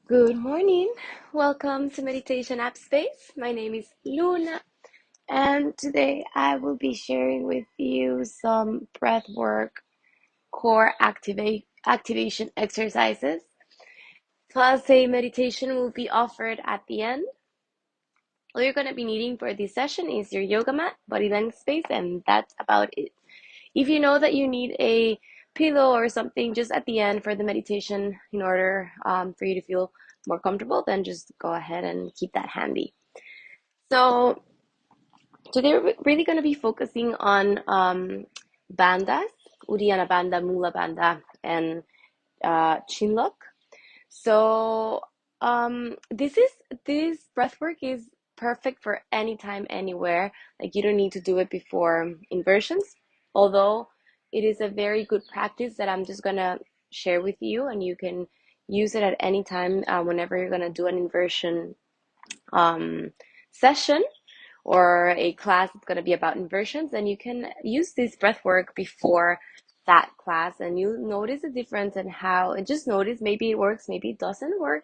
Good morning. Welcome to Meditation App Space. My name is Luna, and today I will be sharing with you some breathwork core activation exercises. Plus, a meditation will be offered at the end. All you're going to be needing for this session is your yoga mat, body length space, and that's about it. If you know that you need a pillow or something just at the end for the meditation in order for you to feel more comfortable, then just go ahead and keep that handy. So today we're really going to be focusing on bandhas, Uddiyana Bandha, Mula Bandha, and Chinlock. So this breath work is perfect for anytime, anywhere. Like you don't need to do it before inversions, although it is a very good practice that I'm just gonna share with you, and you can use it at any time whenever you're gonna do an inversion session or a class that's going to be about inversions, and you can use this breath work before that class, and you'll notice the difference and how, and just notice maybe it works, maybe it doesn't work.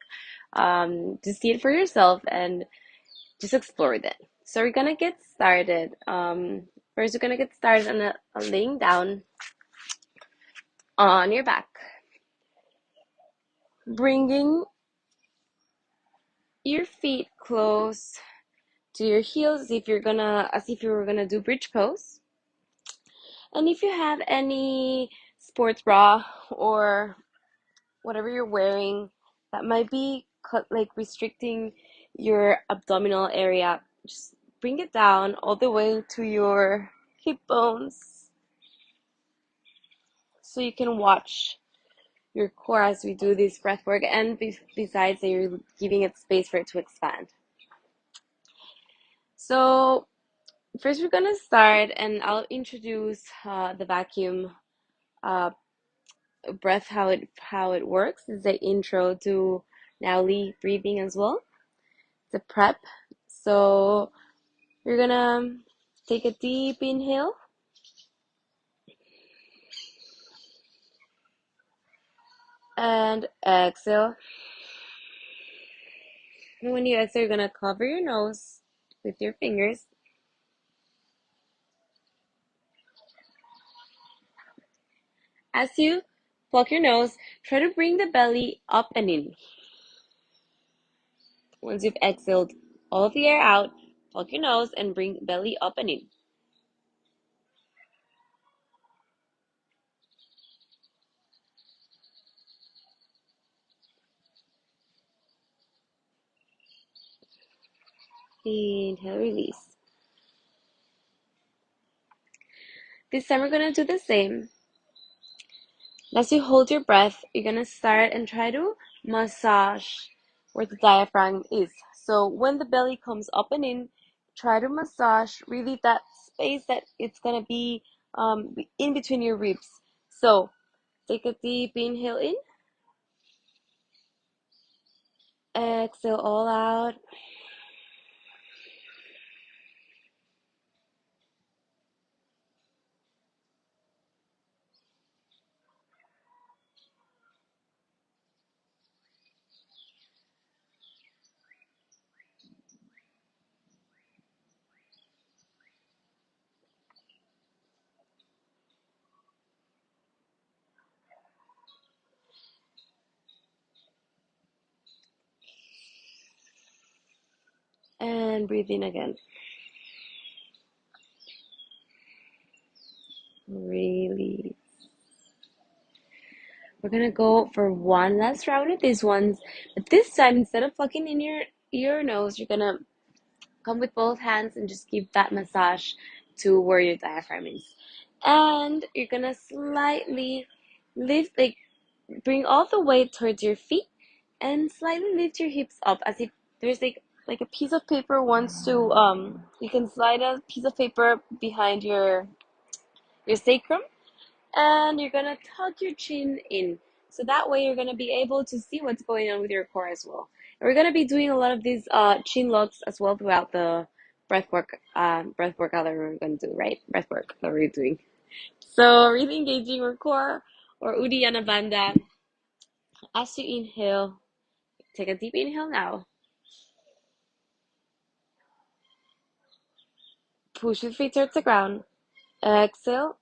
Just see it for yourself and just explore that. So we're gonna get started. First, we're gonna get started on laying down on your back, bringing your feet close to your heels as if you were gonna do bridge pose. And if you have any sports bra or whatever you're wearing that might be like restricting your abdominal area, just bring it down all the way to your hip bones so you can watch your core as we do this breath work, and besides that, you're giving it space for it to expand. So first we're gonna start, and I'll introduce the vacuum breath, how it works. Is the intro to Nauli breathing as well. The prep. So you're gonna take a deep inhale and exhale. And when you exhale, you're gonna cover your nose with your fingers. As you pluck your nose, try to bring the belly up and in. Once you've exhaled all of the air out, pluck your nose and bring belly up and in. Inhale, release. This time we're gonna do the same. As you hold your breath, you're gonna start and try to massage where the diaphragm is. So when the belly comes up and in, try to massage really that space that it's gonna be in between your ribs. So take a deep inhale in, exhale all out. And breathe in again. Release. We're gonna go for one last round of these ones, but this time instead of plucking in your nose, you're gonna come with both hands and just give that massage to where your diaphragm is. And you're gonna slightly lift, like bring all the weight towards your feet and slightly lift your hips up as if there's like a piece of paper wants to you can slide a piece of paper behind your sacrum, and you're gonna tuck your chin in. So that way you're gonna be able to see what's going on with your core as well. And we're gonna be doing a lot of these chin locks as well throughout the breath workout that we're gonna do, right? Breath work that we're doing. So really engaging your core or Uddiyana Bandha. As you inhale, Take a deep inhale now. Push your feet towards the ground. Exhale.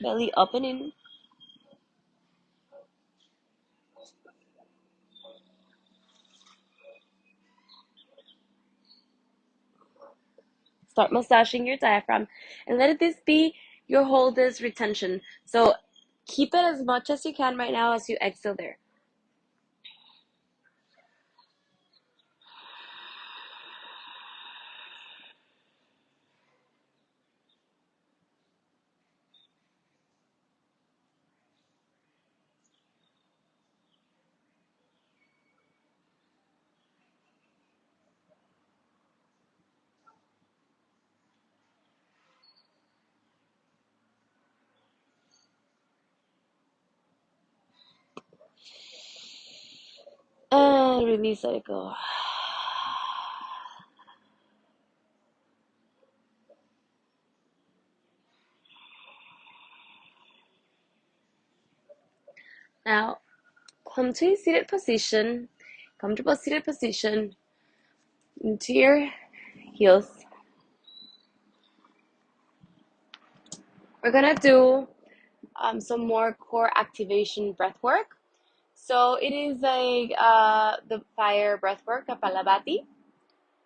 Belly open in. Start massaging your diaphragm and let this be your hold this retention. So keep it as much as you can right now as you exhale there. And release, let it go. Now, come to a seated position, comfortable seated position, into your heels. We're gonna do some more core activation breath work. So it is like the fire breath work, Kapalabhati.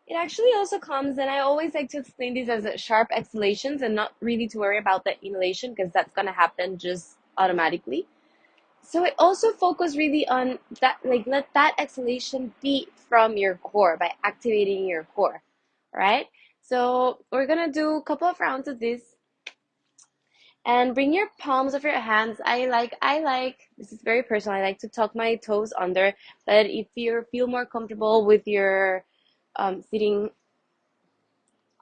It actually also comes, and I always like to explain these as sharp exhalations and not really to worry about the inhalation because that's gonna happen just automatically. So it also focus really on that, like let that exhalation be from your core by activating your core, right? So we're gonna do a couple of rounds of this and bring your palms of your hands. I like this is very personal. I like to tuck my toes under, but if you feel more comfortable with your sitting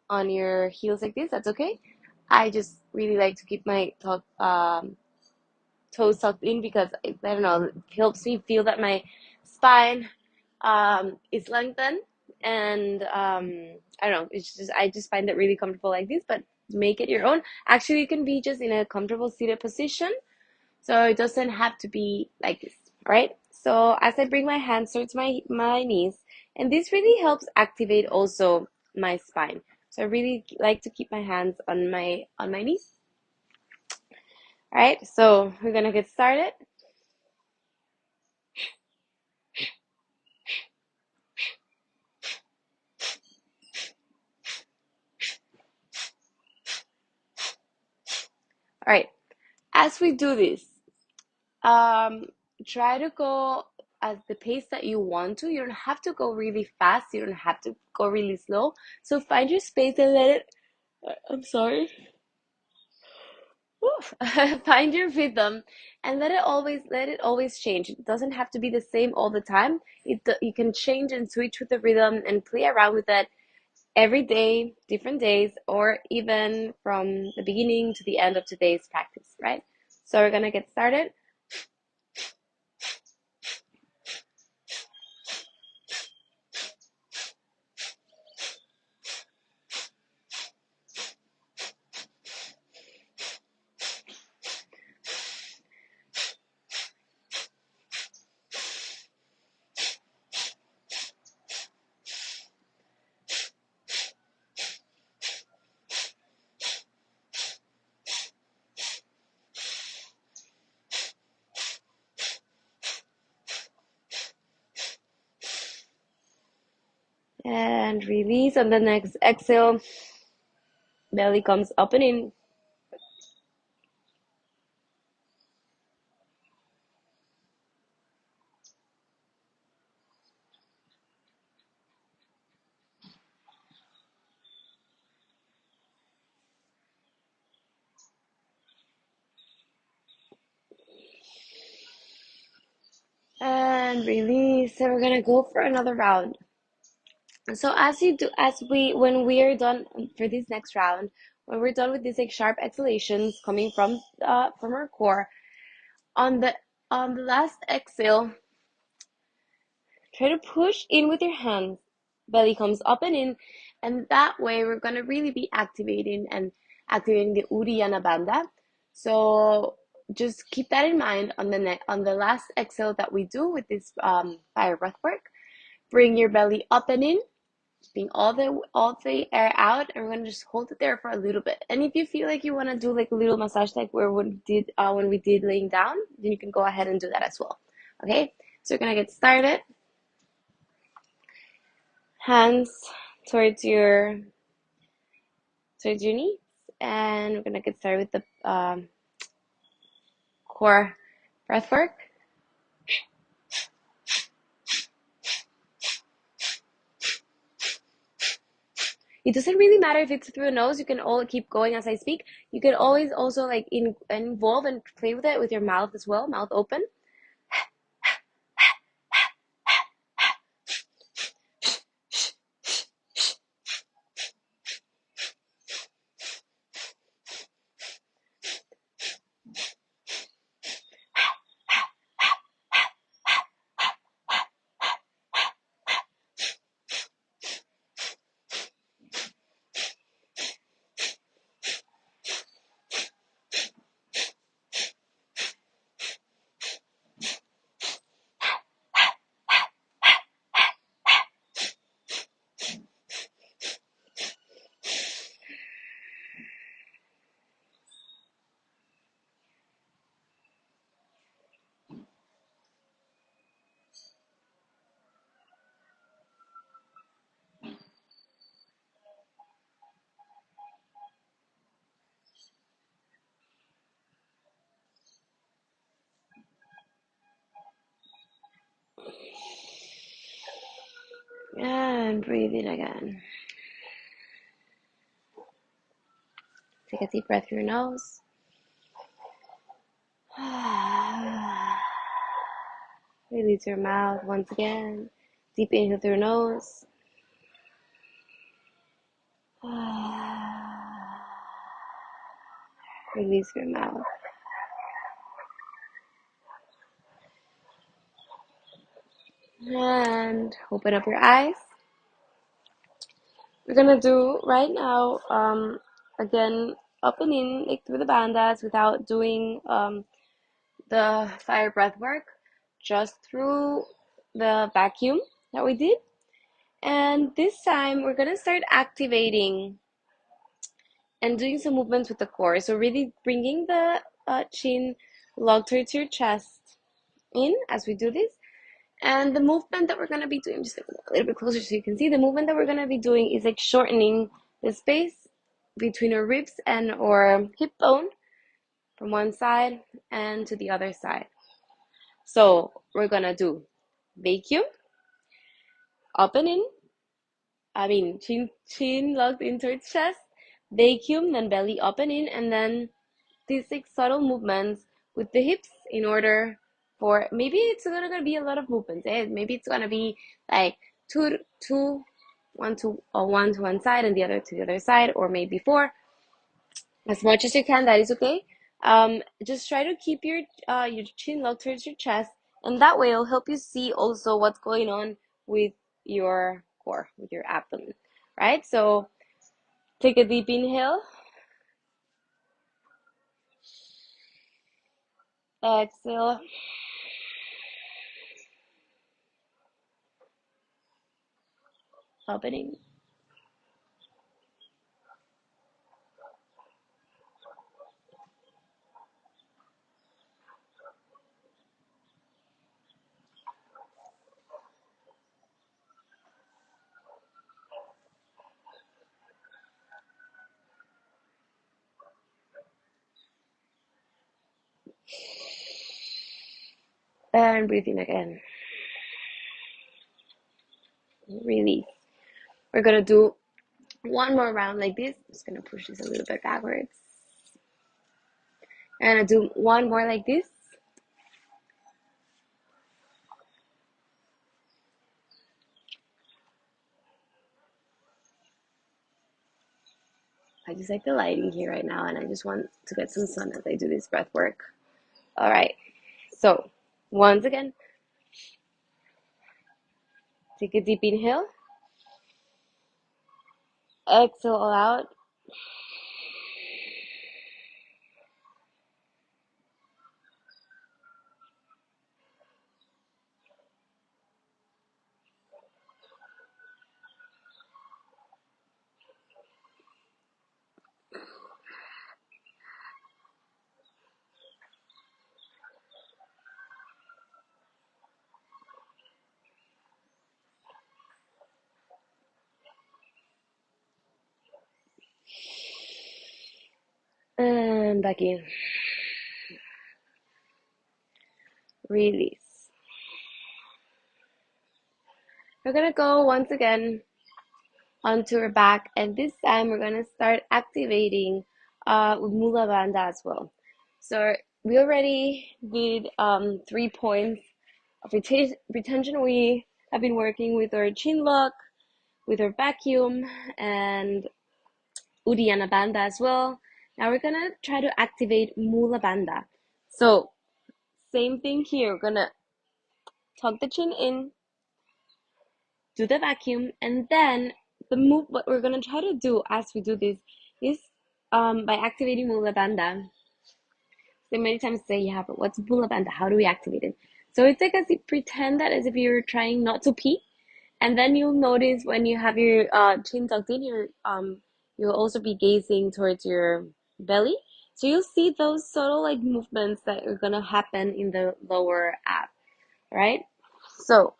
on your heels like this, that's okay. I just really like to keep my toes tucked in because I don't know, it helps me feel that my spine is lengthened, and I don't know, it's just I just find it really comfortable like this, but make it your own. Actually, you can be just in a comfortable seated position, so it doesn't have to be like this, right? So as I bring my hands towards my knees, and this really helps activate also my spine. So I really like to keep my hands on my knees. All right, so we're gonna get started. All right, as we do this, um, try to go at the pace that you want to. You don't have to go really fast. You don't have to go really slow. So find your space and let it. I'm sorry. Find your rhythm and let it always change. It doesn't have to be the same all the time. You can change and switch with the rhythm and play around with it every day, different days, or even from the beginning to the end of today's practice, right? So we're gonna get started. And release on the next exhale. Belly comes up and in. And release. And we're gonna go for another round. So when we are done for this next round, when we're done with these like sharp exhalations coming from our core, on the last exhale, try to push in with your hands. Belly comes up and in, and that way we're gonna really be activating and activating the Uddiyana Bandha. So just keep that in mind on the last exhale that we do with this fire breath work. Bring your belly up and in, keeping all the air out, and we're gonna just hold it there for a little bit. And if you feel like you want to do like a little massage, like where when we did laying down, then you can go ahead and do that as well. Okay, so we're gonna get started. Hands towards your knees, and we're gonna get started with the core breath work. It doesn't really matter if it's through the nose. You can all keep going as I speak. You can always also like involve and play with it with your mouth as well, mouth open. And breathe in again. Take a deep breath through your nose. Release your mouth once again. Deep inhale through your nose. Release your mouth. And open up your eyes. We're gonna do right now, again, up and in, like through the bandhas without doing the fire breath work, just through the vacuum that we did. And this time we're gonna start activating and doing some movements with the core. So really bringing the chin locked towards your chest in as we do this. And the movement that we're going to be doing, just a little bit closer so you can see, the movement that we're going to be doing is like shortening the space between our ribs and our hip bone from one side and to the other side. So we're going to do vacuum, up and in, chin locked in towards chest, vacuum, then belly up and then these like subtle movements with the hips in order for, maybe it's gonna be a lot of movements. Maybe it's gonna be like one to one side and the other to the other side, or maybe four. As much as you can, that is okay. Just try to keep your chin locked towards your chest, and that way it'll help you see also what's going on with your core, with your abdomen, right? So take a deep inhale. Exhale. Opening. And breathe in again. Release. We're gonna do one more round like this. I'm just gonna push this a little bit backwards. And I do one more like this. I just like the lighting here right now, and I just want to get some sun as I do this breath work. All right. So once again, take a deep inhale. Exhale all out. And back in. Release. We're gonna go once again onto our back, and this time we're gonna start activating with Mula Bandha as well. So we already did 3 points of retention. We have been working with our chin lock, with our vacuum, and Uddiyana Bandha as well. Now we're gonna try to activate Mula Bandha. So same thing here. We're gonna tuck the chin in, do the vacuum, and then what we're gonna try to do as we do this is by activating Mula Bandha. So many times say, yeah, but what's Mula Bandha? How do we activate it? So it's like as if pretend that as if you're trying not to pee, and then you'll notice when you have your chin tucked in, you'll also be gazing towards your belly. So you'll see those subtle like movements that are gonna happen in the lower ab, right? So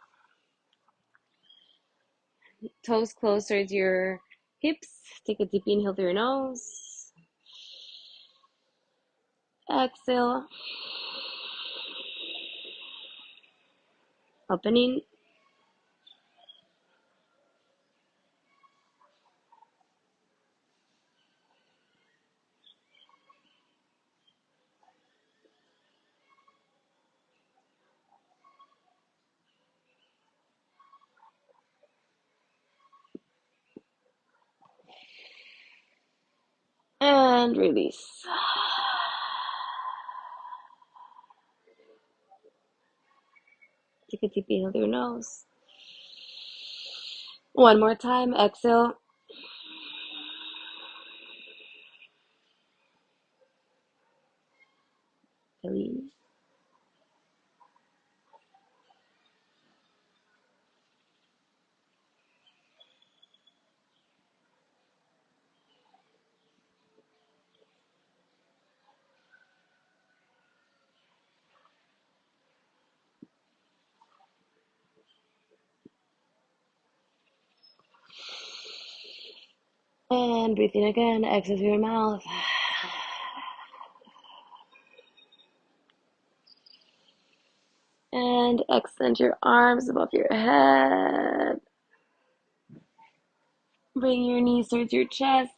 toes closer to your hips. Take a deep inhale through your nose. Exhale. Opening. And release. Take a deep inhale through your nose. One more time. Exhale. Release. And breathe in again. Exhale through your mouth. And extend your arms above your head. Bring your knees towards your chest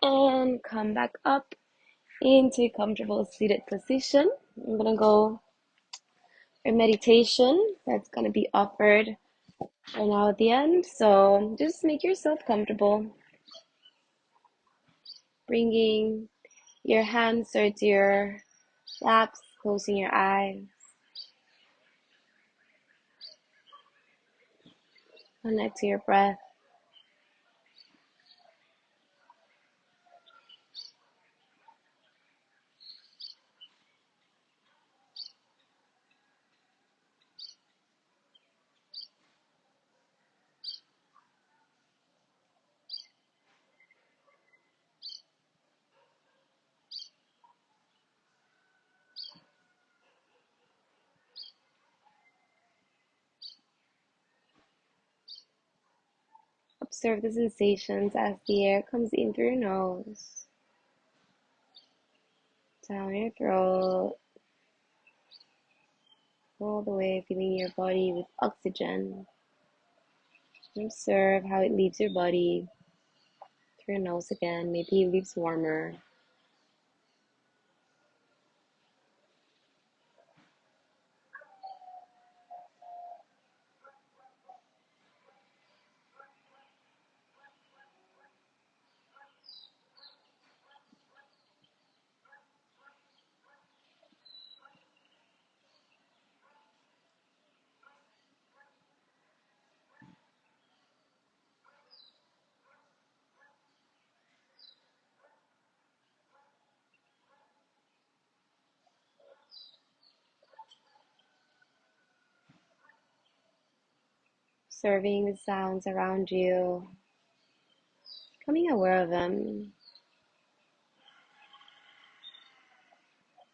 and come back up into a comfortable seated position. I'm gonna go a meditation that's gonna be offered right now at the end. So just make yourself comfortable. Bringing your hands towards your laps, closing your eyes. Connect to your breath. Observe the sensations as the air comes in through your nose, down your throat, all the way filling your body with oxygen. Observe how it leaves your body through your nose again. Maybe it leaves warmer. Observing the sounds around you, becoming aware of them.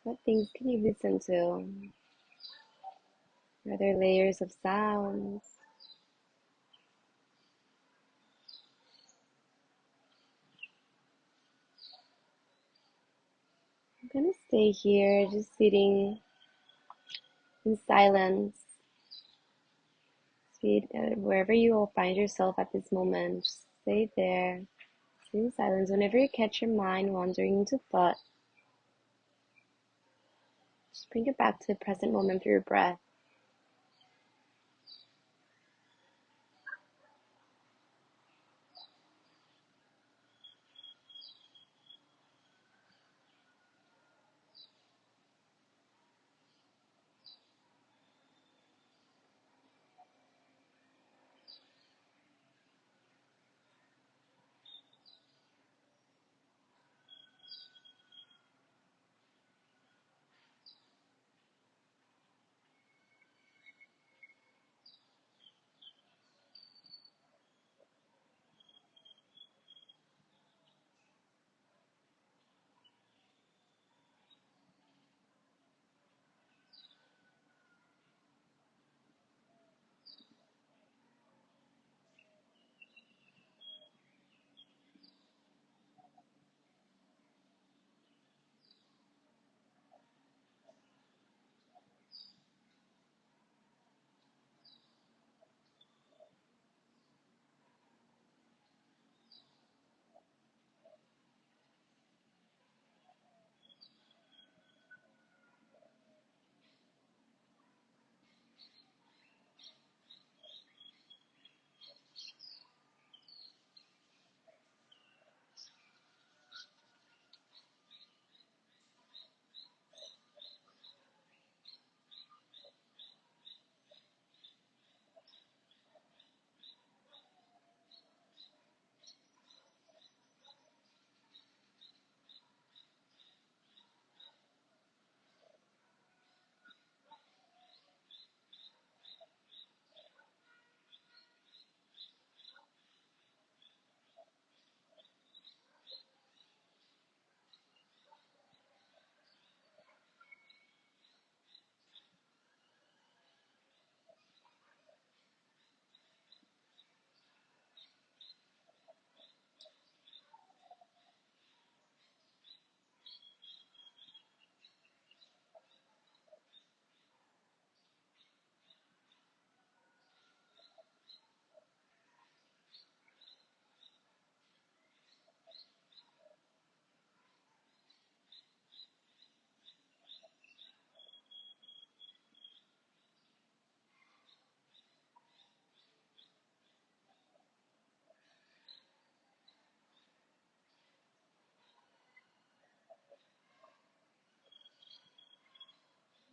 What things can you listen to? Are there layers of sounds? gonna stay here, just sitting in silence. Wherever you will find yourself at this moment, just stay there, sit in silence. Whenever you catch your mind wandering into thought, just bring it back to the present moment through your breath.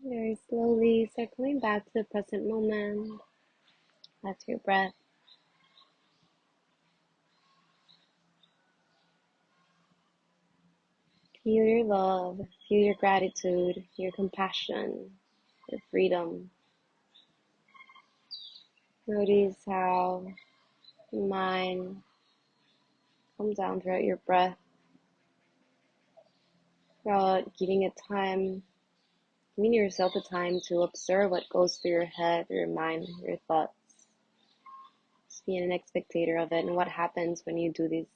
Very slowly circling back to the present moment, back to your breath. Feel your love, feel your gratitude, your compassion, your freedom. Notice how your mind comes down throughout your breath, throughout giving yourself the time to observe what goes through your head, through your mind, your thoughts. Just being an spectator of it and what happens when you do this.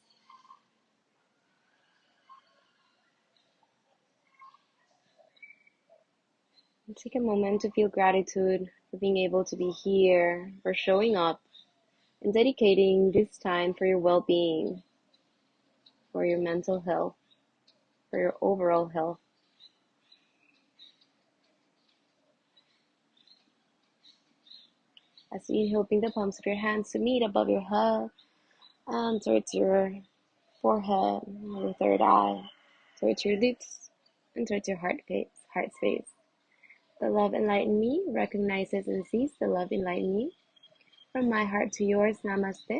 And take a moment to feel gratitude for being able to be here, for showing up, and dedicating this time for your well-being, for your mental health, for your overall health. As you inhale, bring the palms of your hands to meet above your head and towards your forehead, your third eye, towards your lips, and towards your heart space. The love enlighten me recognizes and sees the love enlighten me. From my heart to yours, namaste.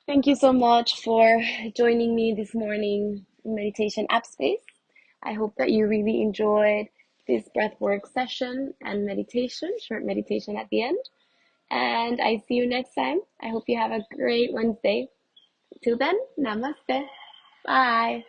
Thank you so much for joining me this morning in Meditation App Space. I hope that you really enjoyed this breathwork session and meditation, short meditation at the end. And I see you next time. I hope you have a great Wednesday. Till then, namaste. Bye.